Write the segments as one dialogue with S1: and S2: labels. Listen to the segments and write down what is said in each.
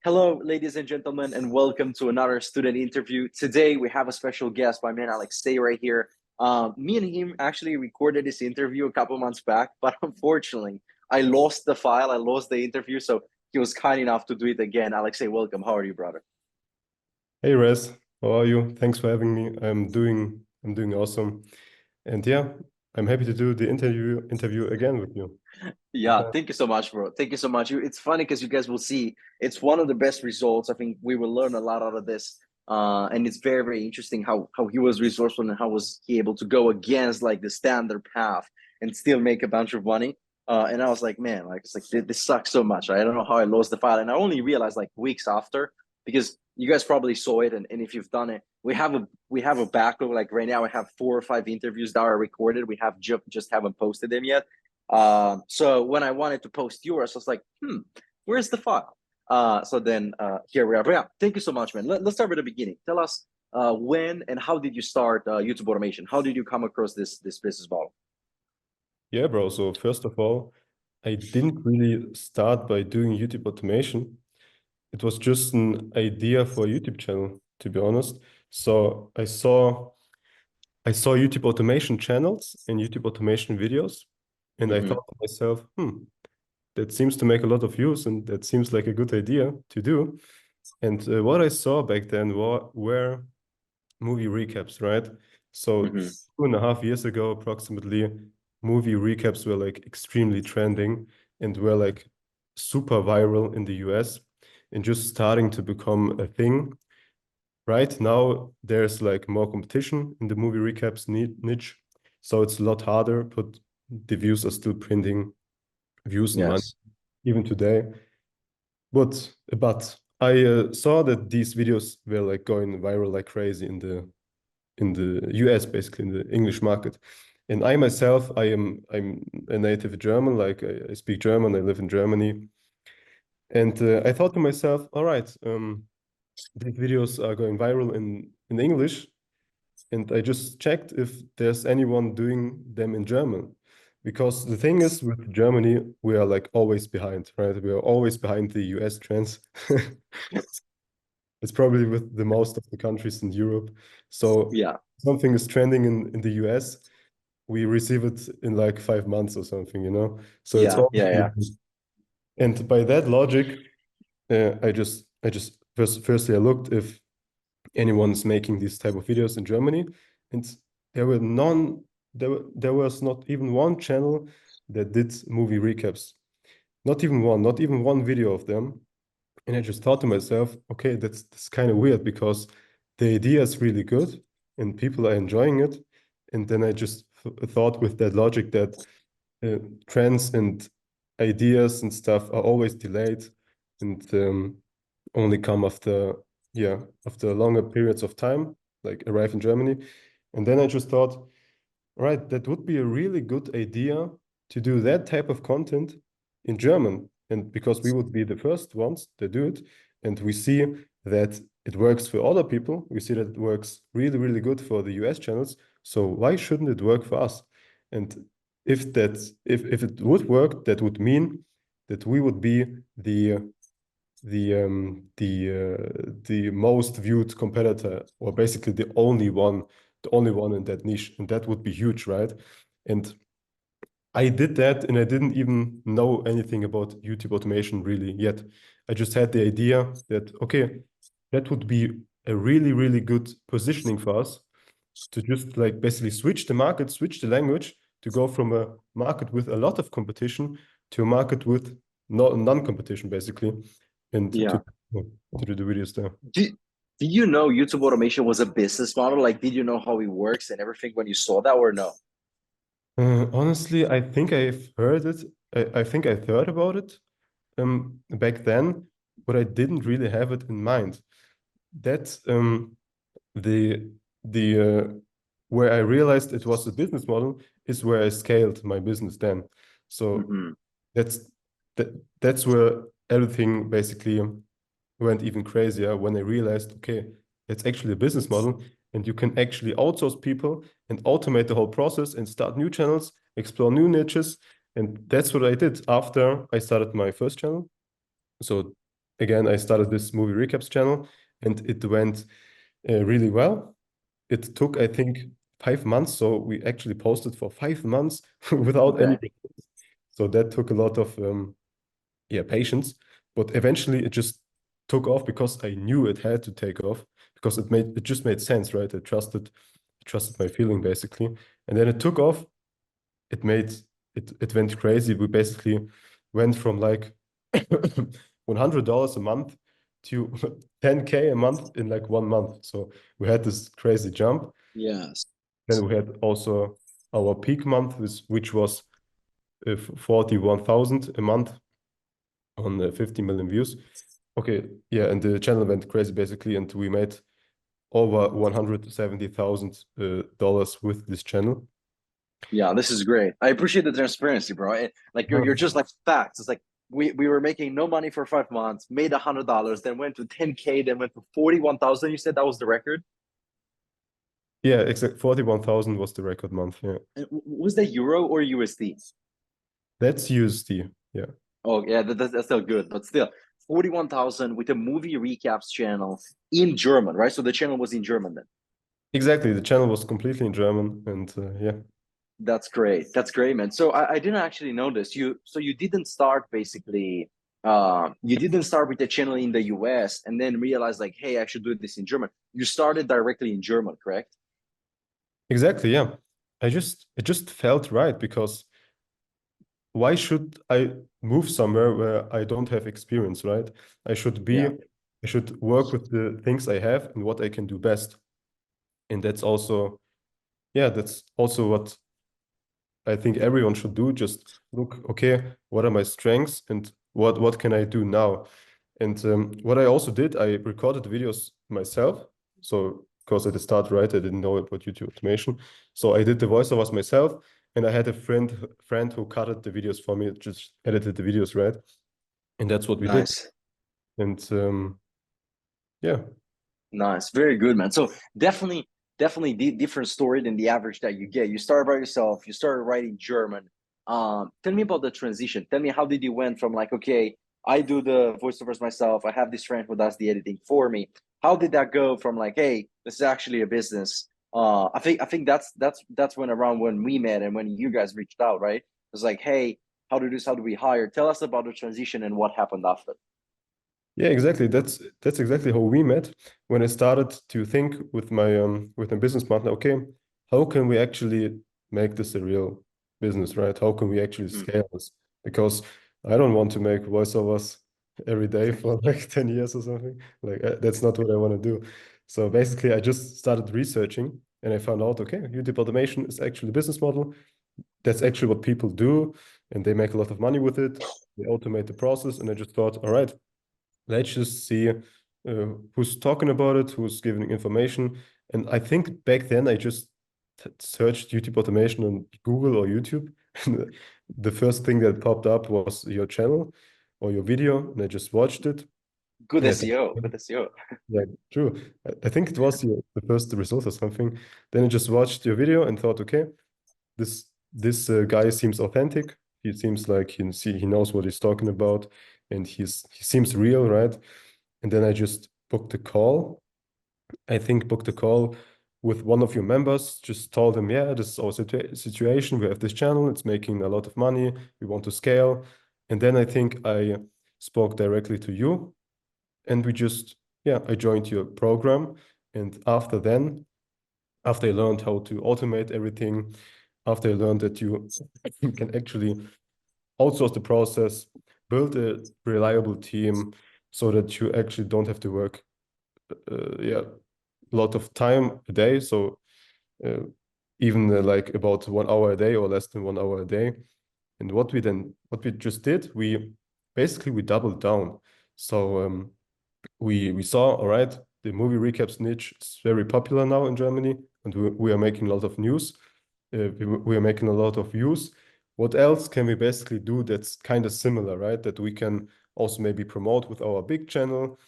S1: Hello, ladies and gentlemen, and welcome to another student interview. Today, we have a special guest, my man Alexej, right here. Me and him actually recorded this interview a couple months back, but unfortunately, I lost the file, I lost the interview, so he was kind enough to do it again. Alexej, welcome. How are you, brother?
S2: Hey Rez, how are you? Thanks for having me. I'm doing awesome. And yeah, I'm happy to do the interview again with you.
S1: Yeah, thank you so much, bro. Thank you so much. It's funny because you guys will see it's one of the best results. I think we will learn a lot out of this. And it's very, very interesting how he was resourceful and how was he able to go against like the standard path and still make a bunch of money. And I was like, man, like it's like this sucks so much. I don't know how I lost the file. And I only realized like weeks after because you guys probably saw it, and if you've done it, we have a backlog. Like right now, I have 4 or 5 interviews that are recorded. We have just haven't posted them yet. So when I wanted to post yours, I was like, where's the file? So then here we are. But yeah, thank you so much, man. Let's start with the beginning. Tell us when and how did you start YouTube automation? How did you come across this business model?
S2: Yeah, bro. So first of all, I didn't really start by doing YouTube automation. It was just an idea for a YouTube channel, to be honest. So I saw YouTube automation channels and YouTube automation videos, and I
S1: Hmm.
S2: thought to myself, that seems to make a lot of use, and that seems like a good idea to do. And what I saw back then were movie recaps, right? So
S1: Hmm.
S2: 2.5 years ago, approximately, movie recaps were like extremely trending and were like super viral in the US and just starting to become a thing. Right now, there's like more competition in the movie recaps niche. So it's a lot harder, but the views are still printing views and money
S1: Yes.
S2: even today. But I saw that these videos were like going viral like crazy in the US, basically in the English market. And I myself, I'm a native German, like I speak German, I live in Germany. And I thought to myself, all right, these videos are going viral in English. And I just checked if there's anyone doing them in German. Because the thing is, with Germany, we are like always behind, right? We are always behind the US trends. It's probably with the most of the countries in Europe. So
S1: Yeah.
S2: something is trending in the US, we receive it in like 5 months or something, you know? So it's
S1: Yeah.
S2: always
S1: Yeah. Yeah.
S2: behind. And by that logic, I just firstly I looked if anyone's making these type of videos in Germany, and there were none. There was not even one channel that did movie recaps. Not even one video of them. And I just thought to myself, okay, that's kind of weird because the idea is really good and people are enjoying it. And then I just thought with that logic that uh, trends and ideas and stuff are always delayed and only come after longer periods of time, like arrive in Germany. And then I just thought, right, that would be a really good idea to do that type of content in German. And because we would be the first ones that do it, and we see that it works for other people, we see that it works really, really good for the US channels. So why shouldn't it work for us? And if it would work, that would mean that we would be the most viewed competitor, or basically the only one in that niche, and that would be huge, right? And I did that, and I didn't even know anything about YouTube automation really yet. I just had the idea that okay, that would be a really, really good positioning for us to just like basically switch the market, switch the language to go from a market with a lot of competition to a market with no non-competition, basically, and
S1: Yeah.
S2: to do the videos there.
S1: Did, did you know YouTube automation was a business model? Like, did you know how it works and everything when you saw that, or no?
S2: Honestly, I think I've heard it. I think I thought about it back then, but I didn't really have it in mind. That's the the where I realized it was a business model is where I scaled my business then. So
S1: Hmm.
S2: that's that that's where everything basically went even crazier when I realized, okay, it's actually a business model and you can actually outsource people and automate the whole process and start new channels, explore new niches. And that's what I did after I started my first channel. So again, I started this movie recaps channel, and it went really well. It took, I think, 5 months. So we actually posted for 5 months without any.
S1: Okay.
S2: So that took a lot of patience. But eventually it just took off because I knew it had to take off because it just made sense, right? I trusted my feeling basically. And then it took off. It made it went crazy. We basically went from like $100 a month to 10K a month in like 1 month. So we had this crazy jump.
S1: Yes.
S2: Then we had also our peak month, which was 41,000 a month on 50 million views. Okay, yeah, and the channel went crazy basically, and we made over $170,000 with this channel.
S1: Yeah, this is great. I appreciate the transparency, bro. Like you're just like facts. It's like we were making no money for 5 months, made $100, then went to 10K, then went to 41,000. You said that was the record.
S2: Yeah, exactly. 41,000 was the record month. Yeah,
S1: Was that euro or USD?
S2: that's USD. Yeah,
S1: Oh yeah, that's still good, but still 41,000 with a movie recaps channel in German, right? So the channel was in German then.
S2: exactly. The channel was completely in German, and yeah.
S1: That's great. That's great, man. So I didn't actually know this. You didn't start basically you didn't start with the channel in the US and then realize like, hey, I should do this in German. You started directly in German, correct?
S2: Exactly, yeah. It just felt right because why should I move somewhere where I don't have experience, right?
S1: Yeah.
S2: I should work with the things I have and what I can do best. And that's also what I think everyone should do. Just look, okay, what are my strengths and what can I do now? And what I also did, I recorded the videos myself. So, because at the start, right, I didn't know about YouTube automation. So I did the voiceovers myself, and I had a friend who cutted the videos for me, just edited the videos, right? And that's what we did.
S1: Nice.
S2: And yeah,
S1: Nice, very good, man. So definitely different story than the average that you get. You started by yourself. You started writing German. Tell me about the transition. Tell me how did you went from like, okay, I do the voiceovers myself. I have this friend who does the editing for me. How did that go from like, hey, this is actually a business? I think that's when around when we met and when you guys reached out, right? It was like, hey, how do this? How do we hire? Tell us about the transition and what happened after.
S2: yeah, exactly. That's exactly how we met. When I started to think with my business partner, okay, how can we actually make this a real business, right? How can we actually
S1: Mm.
S2: scale this? Because I don't want to make voiceovers every day for like 10 years or something. Like that's not what I want to do. So basically, I just started researching and I found out, okay, YouTube automation is actually a business model. That's actually what people do, and they make a lot of money with it. They automate the process, and I just thought, all right, let's just see who's talking about it, who's giving information. And I think back then I just searched YouTube automation on Google or YouTube. And the first thing that popped up was your channel or your video, and I just watched it.
S1: Good
S2: And I thought,
S1: SEO. Good SEO.
S2: yeah, true. I think it was the first result or something. Then I just watched your video and thought, okay, this guy seems authentic. He seems like he knows what he's talking about, and he seems real, right? And then I just booked a call. I think booked a call with one of your members. Just told him, yeah, this is our situation. We have this channel. It's making a lot of money. We want to scale. And then I think I spoke directly to you, and I joined your program. And after I learned how to automate everything, after I learned that you can actually outsource the process, build a reliable team so that you actually don't have to work a lot of time a day. So uh, even like about 1 hour a day or less than 1 hour a day. And what we just did, we doubled down. So we saw, all right, the movie recaps niche is very popular now in Germany, and we are making a lot of news. We are making a lot of views. What else can we basically do that's kind of similar, right? That we can also maybe promote with our big channel.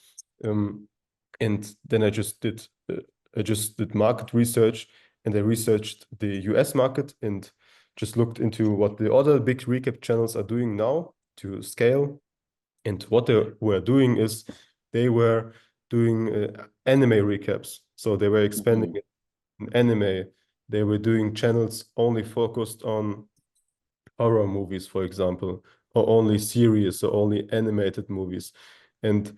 S2: And then I just did market research, and I researched the US market and just looked into what the other big recap channels are doing now to scale. And what they were doing is they were doing anime recaps. So they were expanding it in anime. They were doing channels only focused on horror movies, for example, or only series or only animated movies. And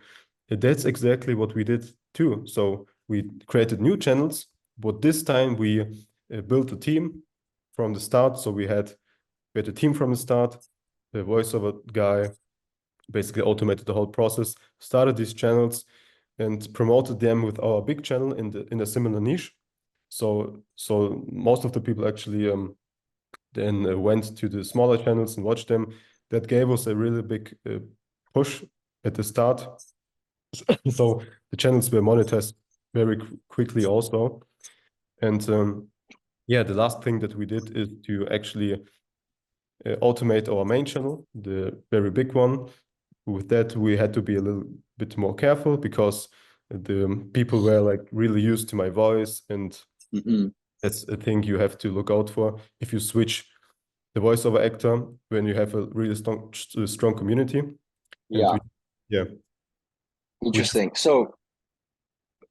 S2: that's exactly what we did too. So we created new channels, but this time we built a team from the start. So we had a team from the start. The voiceover guy basically automated the whole process, started these channels and promoted them with our big channel in a similar niche. So most of the people actually then went to the smaller channels and watched them. That gave us a really big push at the start. So the channels were monetized very quickly also. And yeah, the last thing that we did is to actually automate our main channel, the very big one. With that, we had to be a little bit more careful because the people were like really used to my voice, and that's a thing you have to look out for if you switch the voiceover actor when you have a really strong community. And
S1: Yeah,
S2: yeah, we just
S1: interesting. So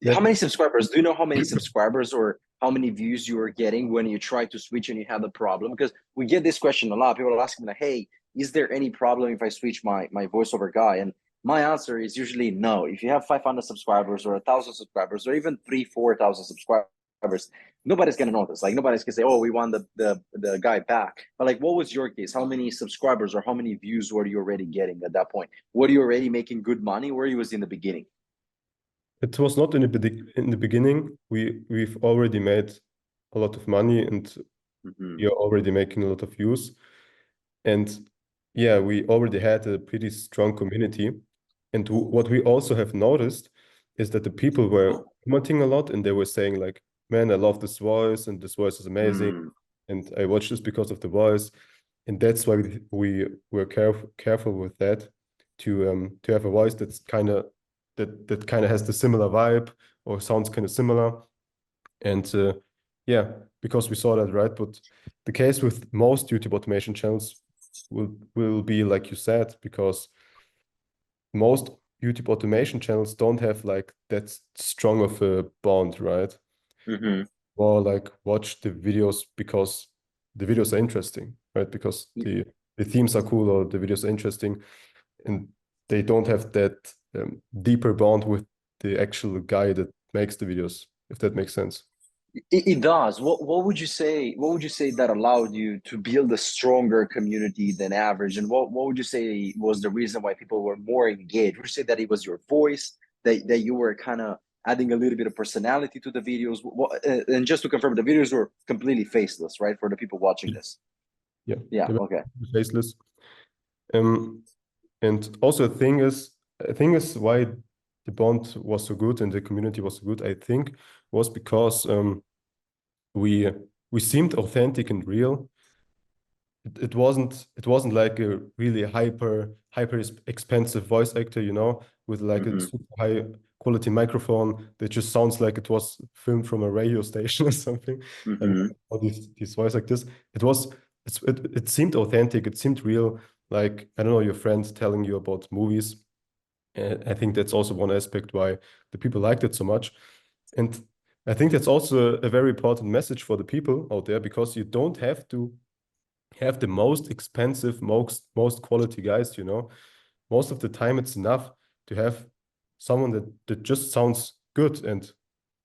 S1: how
S2: that
S1: many subscribers? Do you know how many subscribers or how many views you are getting when you try to switch and you have the problem? Because we get this question a lot. People are asking me, like, "Hey, is there any problem if I switch my voiceover guy?" And my answer is usually no. If you have 500 subscribers or 1,000 subscribers or even 3, 4 thousand subscribers, nobody's gonna notice. Like nobody's gonna say, "Oh, we want the guy back." But like, what was your case? How many subscribers or how many views were you already getting at that point? Were you already making good money? Where you was in the beginning?
S2: it was not in the beginning. We've already made a lot of money, and we are already making a lot of views. And yeah, we already had a pretty strong community. And what we also have noticed is that the people were commenting a lot, and they were saying like, "Man, I love this voice, and this voice is amazing,
S1: Mm,
S2: and I watched this because of the voice." And that's why we were careful with that to have a voice that's kind of has the similar vibe or sounds kind of similar. And yeah, because we saw that, right? But the case with most YouTube automation channels will be like you said, because most YouTube automation channels don't have like that strong of a bond, right?
S1: mhm.
S2: Or like watch the videos because the videos are interesting, right? Because the themes are cool or the videos are interesting, and they don't have that deeper bond with the actual guy that makes the videos, if that makes sense.
S1: It does. What would you say? What would you say that allowed you to build a stronger community than average? And what would you say was the reason why people were more engaged? Would you say that it was your voice, that you were kind of adding a little bit of personality to the videos? And just to confirm, the videos were completely faceless, right? For the people watching this.
S2: Yeah,
S1: Yeah.
S2: they were
S1: Okay.
S2: faceless. Um, and also a thing is why the bond was so good and the community was so good, I think, was because we we seemed authentic and real. It wasn't like a really hyper expensive voice actor, you know, with like a
S1: Hmm.
S2: super high quality microphone that just sounds like it was filmed from a radio station or something. And
S1: Hmm.
S2: all these voice actors, it seemed authentic, it seemed real. Like, I don't know, your friends telling you about movies. I think that's also one aspect why the people liked it so much. And I think that's also a very important message for the people out there, because you don't have to have the most expensive, most quality guys, you know. Most of the time it's enough to have someone that just sounds good, and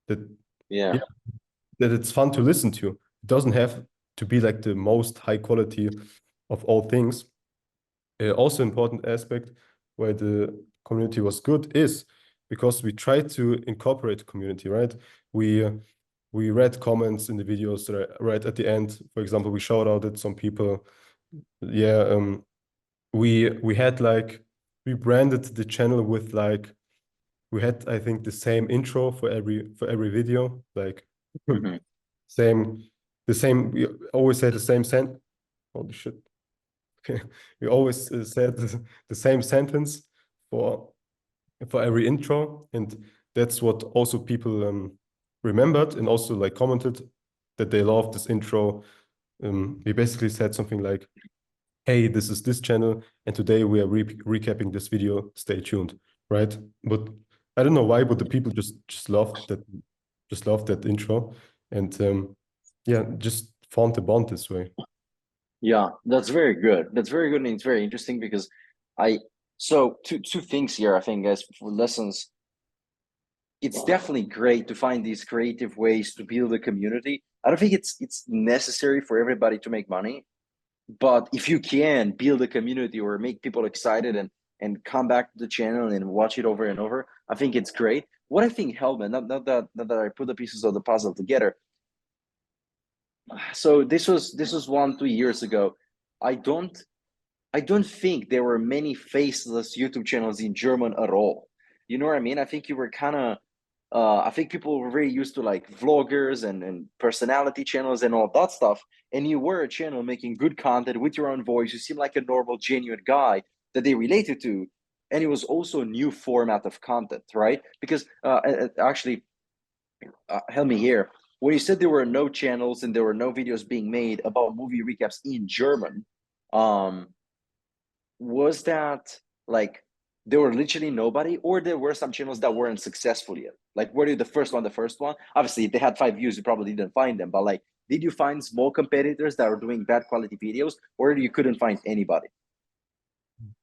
S2: that
S1: Yeah.
S2: yeah, that it's fun to listen to. It doesn't have to be like the most high quality of all things. Also important aspect where the community was good is because we tried to incorporate community, right? We read comments in the videos right at the end. For example, we shout out at some people. Yeah, we had like we branded the channel with like we had, I think, the same intro for every video, like
S1: Hmm.
S2: same the same. We always had the same sent. Holy shit! We always said the same sentence for every intro, and that's what also people remembered and also like commented that they loved this intro. We basically said something like, hey, this is this channel, and today we are recapping this video. Stay tuned, right? But I don't know why, but the people just loved that intro, and yeah, just formed a bond this way.
S1: Yeah, that's very good. That's very good, and it's very interesting because I so two things here, I think, guys, for lessons. It's definitely great to find these creative ways to build a community. I don't think it's necessary for everybody to make money, but if you can build a community or make people excited and come back to the channel and watch it over and over, I think it's great. What I think helped, man, not that I put the pieces of the puzzle together. So this was 1-2 years ago. I don't I don't think there were many faceless YouTube channels in German at all. You know what I mean? I think you were kind of I think people were very used to like vloggers and personality channels and all that stuff. And you were a channel making good content with your own voice. You seem like a normal, genuine guy that they related to. And it was also a new format of content, right? Because actually, help me here. When you said there were no channels and there were no videos being made about movie recaps in German, um, was that like there were literally nobody, or there were some channels that weren't successful yet? Like, were you the first one? Obviously, if they had 5 views, you probably didn't find them. But like, did you find small competitors that were doing bad quality videos, or you couldn't find anybody?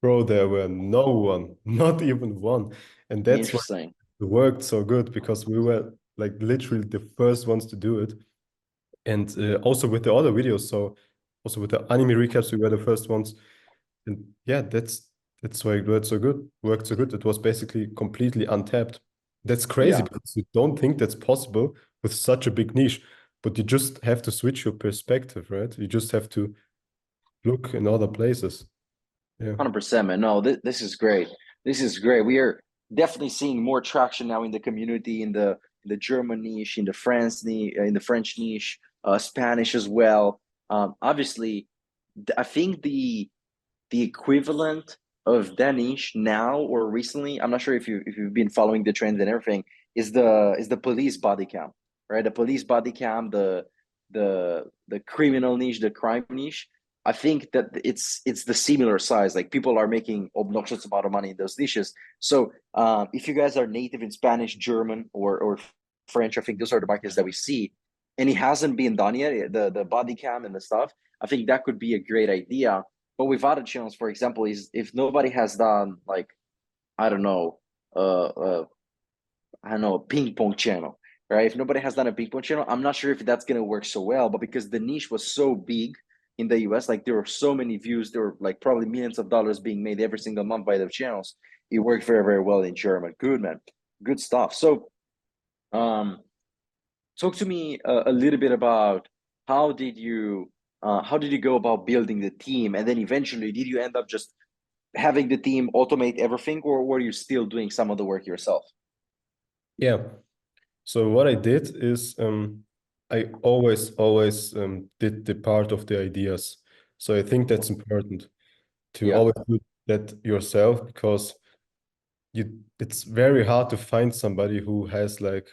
S2: Bro, there were no one, not even one, and that's why
S1: Interesting.
S2: it worked so good, because we were like literally the first ones to do it. And also with the other videos, so also with the anime recaps, we were the first ones. And yeah, that's why it worked so good. Worked so good. It was basically completely untapped. That's crazy
S1: Yeah,
S2: because you don't think that's possible with such a big niche, but you just have to switch your perspective, right? You just have to look in other places. Yeah.
S1: 100%, man. No, this is great. This is great. We are definitely seeing more traction now in the community, in the German niche, in the in the French niche, Spanish as well. Obviously, I think the equivalent of that niche now or recently, I'm not sure if you've been following the trends and everything, is the police body cam, right? The police body cam, the criminal niche, the crime niche. I think that it's the similar size. Like, people are making obnoxious amount of money in those niches. So if you guys are native in Spanish, German, or French, I think those are the markets that we see, and it hasn't been done yet. The body cam and the stuff. I think that could be a great idea. But with other channels, for example, is if nobody has done like, I don't know, uh, uh I don't know, a ping pong channel, right? If nobody has done a ping pong channel, I'm not sure if that's gonna work so well. But because the niche was so big in the US, like there were so many views, there were like probably millions of dollars being made every single month by the channels. It worked very, very well in German. Good, man, good stuff. So, um, talk to me a little bit about how did you how did you go about building the team, and then eventually did you end up just having the team automate everything, or were you still doing some of the work yourself?
S2: Yeah. So what I did is I always did the part of the ideas. So I think that's important to
S1: Yeah,
S2: always do that yourself, because it's very hard to find somebody who has like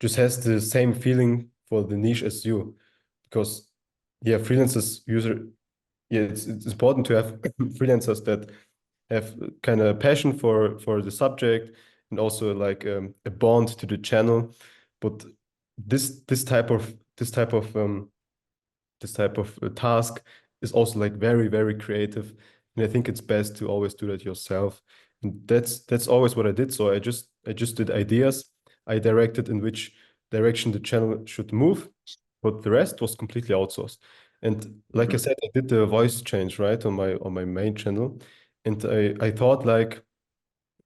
S2: just has the same feeling for the niche as you, because yeah, freelancers usually, yeah, it's important to have freelancers that have kind of passion for the subject, and also like a bond to the channel. But this type of task is also like very creative, and I think it's best to always do that yourself. And that's always what I did. So I just did ideas. I directed in which direction the channel should move, but the rest was completely outsourced. And like I
S1: hmm
S2: said, I did the voice change right on my main channel, and I thought like,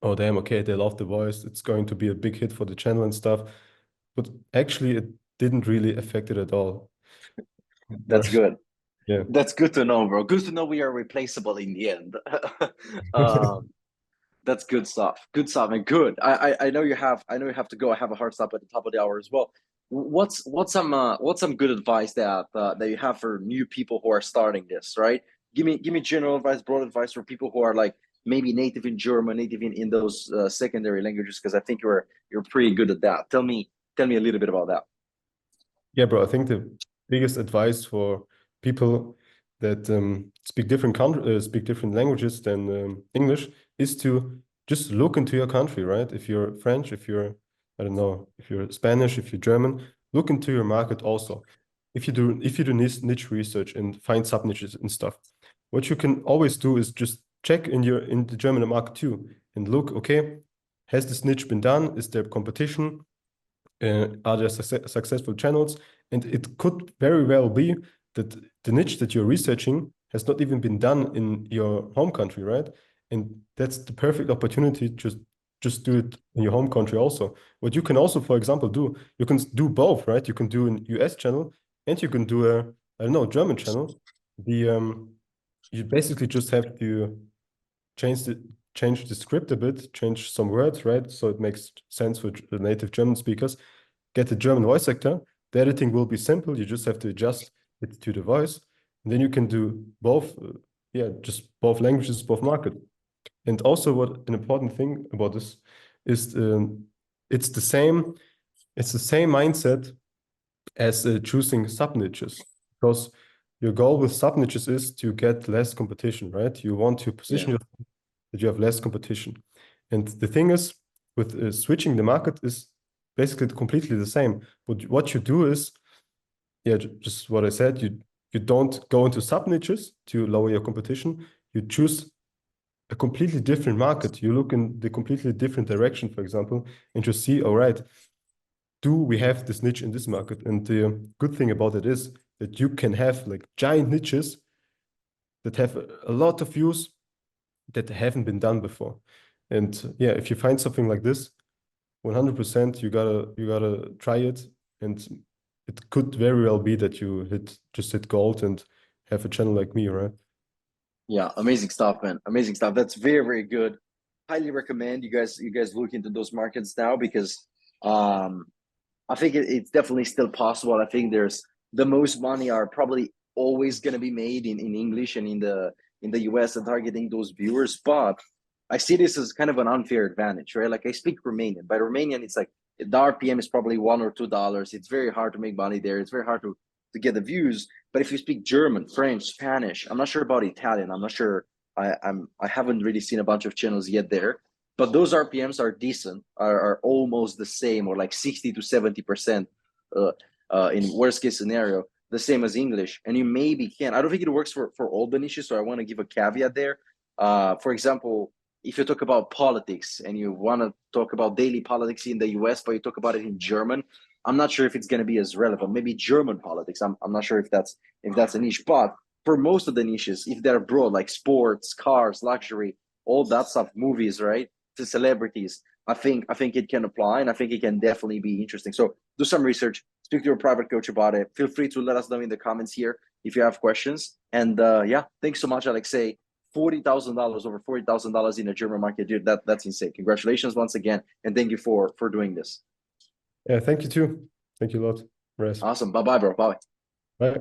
S2: oh damn, okay, they love the voice, it's going to be a big hit for the channel and stuff. But actually, it didn't really affect it at all.
S1: that's good.
S2: Yeah.
S1: That's good to know, bro. Good to know we are replaceable in the end. um that's good stuff. Good stuff, and good. I know you have to go. I have a hard stop at the top of the hour as well. What's some good advice that you have for new people who are starting this, right? Give me general advice, broad advice for people who are like maybe native in German, native in those secondary languages, because I think you're pretty good at that. Tell me a little bit about that.
S2: Yeah, bro, I think the biggest advice for people that speak different languages than English is to just look into your country, right? If you're French, if you're, I don't know, if you're Spanish, if you're German, look into your market also. If you do niche research and find sub niches and stuff, what you can always do is just check in the German market too and look, okay, has this niche been done? Is there competition? Are there successful channels? And it could very well be that the niche that you're researching has not even been done in your home country, right? And that's the perfect opportunity. Just do it in your home country also. What you can also, for example, do, you can do both, right? You can do an US channel and you can do a, I don't know, German channel. You basically just have to change the script a bit, change some words, right? So it makes sense for the native German speakers. Get the German voice actor. The editing will be simple. You just have to adjust it to the voice. And then you can do both, just both languages, both markets. And also what an important thing about this is it's the same mindset as choosing sub-niches. Because your goal with sub-niches is to get less competition, right? You want to position yourself that you have less competition. And the thing is, with switching the market is basically completely the same. But what you do is, just what I said, you don't go into sub-niches to lower your competition. You choose a completely different market. You look in the completely different direction, for example, and you see, all right, do we have this niche in this market? And the good thing about it is that you can have like giant niches that have a lot of views that haven't been done before. And yeah, if you find something like this, 100% you gotta try it. And it could very well be that you just hit gold and have a channel like me, right?
S1: Yeah, amazing stuff, man. Amazing stuff. That's very, very good. Highly recommend you guys look into those markets now, because I think it's definitely still possible. I think there's the most money are probably always going to be made in English and in the US and targeting those viewers. But I see this as kind of an unfair advantage, right? Like I speak Romanian. By Romanian, it's like the RPM is probably $1 or $2. It's very hard to make money there. It's very hard to get the views. But if you speak German, French, Spanish, I'm not sure about Italian. I'm not sure. I haven't really seen a bunch of channels yet there. But those RPMs are decent, are almost the same, or like 60 to 70% in worst case scenario, the same as English. And you maybe can. I don't think it works for all the niches, so I want to give a caveat there. For example, if you talk about politics and you want to talk about daily politics in the US, but you talk about it in German, I'm not sure if it's going to be as relevant. Maybe German politics. I'm not sure if that's a niche. But for most of the niches, if they're broad, like sports, cars, luxury, all that stuff, movies, right, to celebrities, I think it can apply, and I think it can definitely be interesting. So do some research, speak to your private coach about it. Feel free to let us know in the comments here if you have questions. And yeah, thanks so much, Alexej. $40,000, over $40,000 in the German market, dude. That's insane. Congratulations once again, and thank you for doing this.
S2: Yeah, thank you too. Thank you a lot, Raz.
S1: Awesome. Bye, bro. Bye.
S2: Bye.